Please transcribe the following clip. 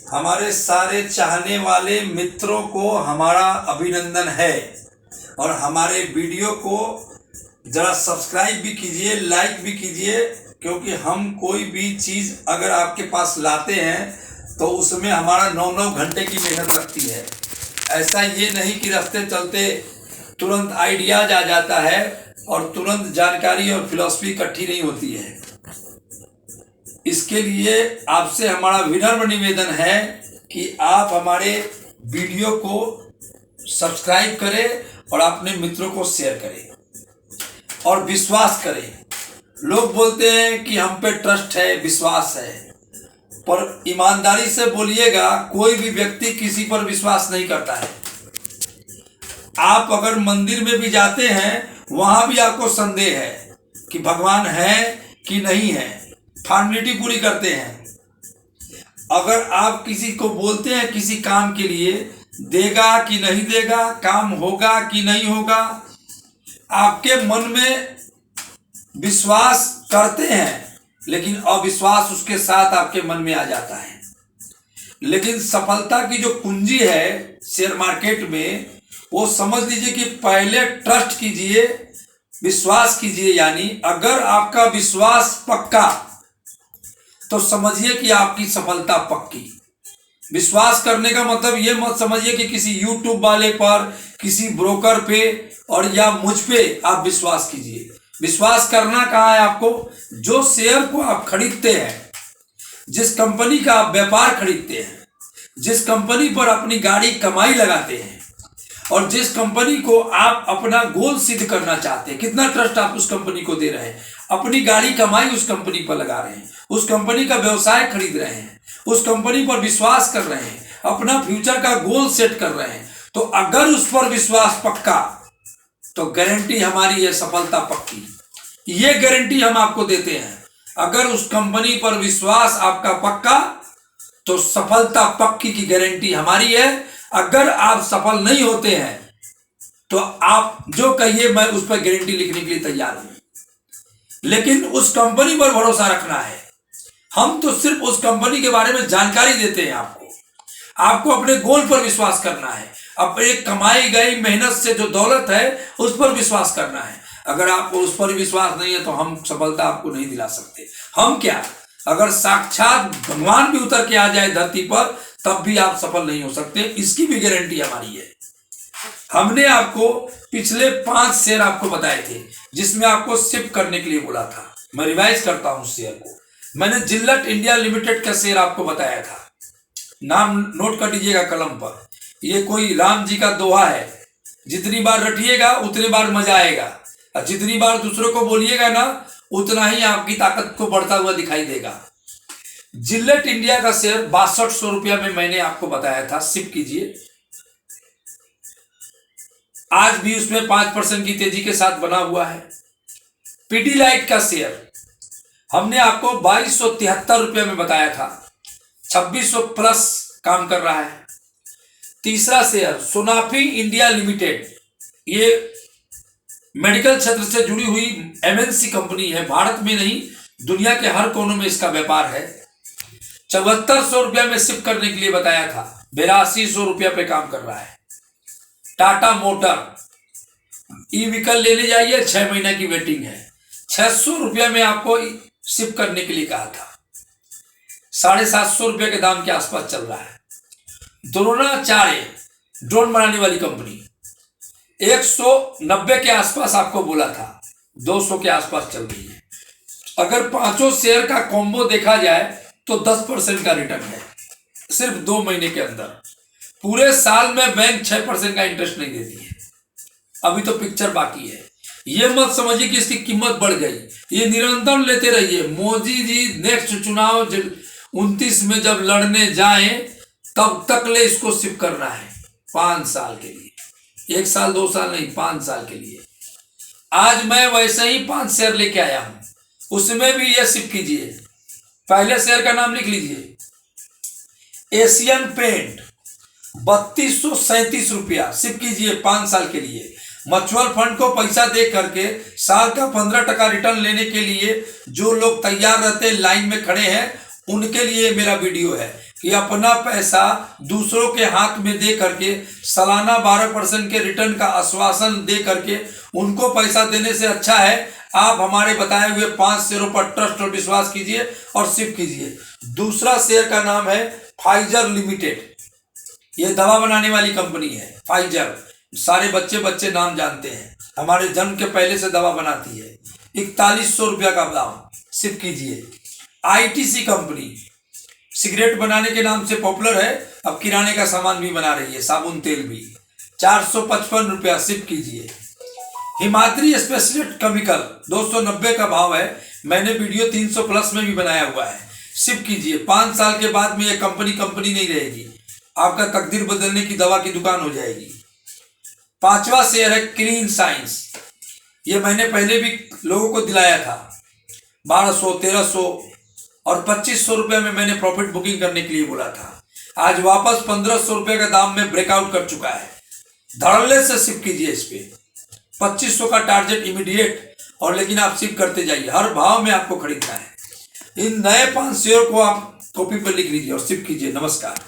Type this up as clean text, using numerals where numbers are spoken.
हमारे सारे चाहने वाले मित्रों को हमारा अभिनंदन है और हमारे वीडियो को ज़रा सब्सक्राइब भी कीजिए, लाइक भी कीजिए, क्योंकि हम कोई भी चीज़ अगर आपके पास लाते हैं तो उसमें हमारा 9-9 घंटे की मेहनत लगती है। ऐसा ये नहीं कि रास्ते चलते तुरंत आइडियाज आ जाता है और तुरंत जानकारी और फिलॉसफी इकट्ठी नहीं होती है। इसके लिए आपसे हमारा विनम्र निवेदन है कि आप हमारे वीडियो को सब्सक्राइब करें और अपने मित्रों को शेयर करें और विश्वास करें। लोग बोलते हैं कि हम पे ट्रस्ट है, विश्वास है, पर ईमानदारी से बोलिएगा, कोई भी व्यक्ति किसी पर विश्वास नहीं करता है। आप अगर मंदिर में भी जाते हैं, वहां भी आपको संदेह है कि भगवान है कि नहीं है, फॉर्मेलिटी पूरी करते हैं। अगर आप किसी को बोलते हैं किसी काम के लिए, देगा कि नहीं देगा, काम होगा कि नहीं होगा, आपके मन में विश्वास करते हैं, लेकिन अविश्वास उसके साथ आपके मन में आ जाता है। लेकिन सफलता की जो कुंजी है शेयर मार्केट में, वो समझ लीजिए कि पहले ट्रस्ट कीजिए, विश्वास कीजिए। यानी अगर आपका विश्वास पक्का तो समझिए कि आपकी सफलता पक्की। विश्वास करने का मतलब ये मत समझिए कि किसी यूट्यूब वाले पर, किसी ब्रोकर पे और या मुझ पे आप विश्वास कीजिए। विश्वास करना कहाँ है आपको? जो शेयर को आप खरीदते हैं, जिस कंपनी का आप व्यापार खरीदते हैं, जिस कंपनी पर अपनी गाड़ी कमाई लगाते हैं और जिस कंपनी को आप अपना गोल सिद्ध करना चाहते हैं, कितना ट्रस्ट आप उस कंपनी को दे रहे हैं, अपनी गाड़ी कमाई उस कंपनी पर लगा रहे हैं, उस कंपनी का व्यवसाय खरीद रहे हैं, उस कंपनी पर विश्वास कर रहे हैं, अपना फ्यूचर का गोल सेट कर रहे हैं, तो अगर उस पर विश्वास पक्का तो गारंटी हमारी है सफलता पक्की। ये गारंटी हम आपको देते हैं। अगर उस कंपनी पर विश्वास आपका पक्का तो सफलता पक्की की गारंटी हमारी है। अगर आप सफल नहीं होते हैं तो आप जो कहिए, मैं उस पर गारंटी लिखने के लिए तैयार हूं, लेकिन उस कंपनी पर भरोसा रखना है। हम तो सिर्फ उस कंपनी के बारे में जानकारी देते हैं आपको अपने गोल पर विश्वास करना है, अपने कमाई गई मेहनत से जो दौलत है उस पर विश्वास करना है। अगर आपको उस पर विश्वास नहीं है तो हम सफलता आपको नहीं दिला सकते। हम क्या, अगर साक्षात भगवान भी उतर के आ जाए धरती पर तब भी आप सफल नहीं हो सकते। इसकी भी गारंटी हमारी है। हमने आपको पिछले 5 शेयर आपको बताए थे जिसमें आपको शिफ्ट करने के लिए बोला था। मैं रिवाइज करता हूं शेयर को। मैंने जिल्लट इंडिया लिमिटेड का शेयर आपको बताया था, नाम नोट कर लीजिएगा कलम पर। ये कोई राम जी का दोहा है, जितनी बार रटिएगा उतनी बार मजा आएगा, और जितनी बार दूसरों को बोलिएगा ना उतना ही आपकी ताकत को बढ़ता हुआ दिखाई देगा। जिल्लट इंडिया का शेयर 6200 रुपया में मैंने आपको बताया था, शिफ्ट कीजिए। आज भी उसमें 5% की तेजी के साथ बना हुआ है। पीडीलाइट का शेयर हमने आपको 2273 रुपये में बताया था, 2600 प्लस काम कर रहा है। तीसरा शेयर सोनाफी इंडिया लिमिटेड, ये मेडिकल क्षेत्र से जुड़ी हुई एमएनसी कंपनी है, भारत में नहीं दुनिया के हर कोनों में इसका व्यापार है। 7400 रुपया में शिफ्ट करने के लिए बताया था, 8200 रुपया पे काम कर रहा है। टाटा मोटर ई व्हीकल लेने जाइए, 6 महीने की वेटिंग है, 600 रुपया में आपको शिफ्ट करने के लिए कहा था। 750 रुपये के दाम के आसपास चल रहा है। द्रोणाचार्य ड्रोन बनाने वाली कंपनी 190 के आसपास आपको बोला था, 200 के आसपास चल रही है। अगर 5 शेयर का कॉम्बो देखा जाए तो 10% का रिटर्न है सिर्फ 2 महीने के अंदर। पूरे साल में बैंक 6% का इंटरेस्ट नहीं देती है। अभी तो पिक्चर बाकी है। ये मत समझिए कि इसकी कीमत बढ़ गई, ये निरंतर लेते रहिए। मोदी जी नेक्स्ट चुनाव 29 में जब लड़ने जाएं तब तक ले इसको शिफ्ट करना है, 5 साल के लिए, 1 साल 2 साल नहीं, 5 साल के लिए। आज मैं वैसे ही 5 शेयर लेके आया हूं, उसमें भी ये शिफ्ट कीजिए। पहले शेयर का नाम लिख लीजिए, एशियन पेंट 3237 रुपया, शिफ्ट कीजिए 5 साल के लिए। म्यूचुअल फंड को पैसा दे करके साल का 15% रिटर्न लेने के लिए जो लोग तैयार रहते लाइन में खड़े हैं, उनके लिए मेरा वीडियो है। कि अपना पैसा दूसरों के हाथ में दे करके सालाना 12% के रिटर्न का आश्वासन दे करके उनको पैसा देने से अच्छा है आप हमारे बताए हुए 5 शेयरों पर ट्रस्ट और विश्वास कीजिए और शिफ्ट कीजिए। दूसरा शेयर का नाम है फाइजर लिमिटेड। ये दवा बनाने वाली कंपनी है फाइजर, सारे बच्चे नाम जानते हैं, हमारे जन्म के पहले से दवा बनाती है। 4100 रुपया का दाम, शिफ्ट कीजिए। आईटीसी कंपनी सिगरेट बनाने के नाम से पॉपुलर है, अब किराने का सामान भी बना रही है, साबुन तेल भी। 455 रुपया, शिफ्ट कीजिए। हिमाद्री स्पेशलिस्ट केमिकल 290 का भाव है, मैंने वीडियो 300 प्लस में भी बनाया हुआ है, शिफ्ट कीजिए। 5 साल के बाद में ये कंपनी नहीं रहेगी, आपका तकदीर बदलने की दवा की दुकान हो जाएगी। 5वां शेयर है क्लीन साइंस। ये मैंने पहले भी लोगों को दिलाया था, 1200, 1300 और 2500 रुपये में मैंने प्रॉफिट बुकिंग करने के लिए बोला था। आज वापस 1500 रुपये का दाम में ब्रेकआउट कर चुका है, धड़ल्ले से शिफ्ट कीजिए इस पे। 2500 का टारगेट इमीडिएट, और लेकिन आप शिफ्ट करते जाइए, हर भाव में आपको खरीदना है। इन नए 5 शेयर को आप कॉपी पर लिख लीजिए और शिफ्ट कीजिए। नमस्कार।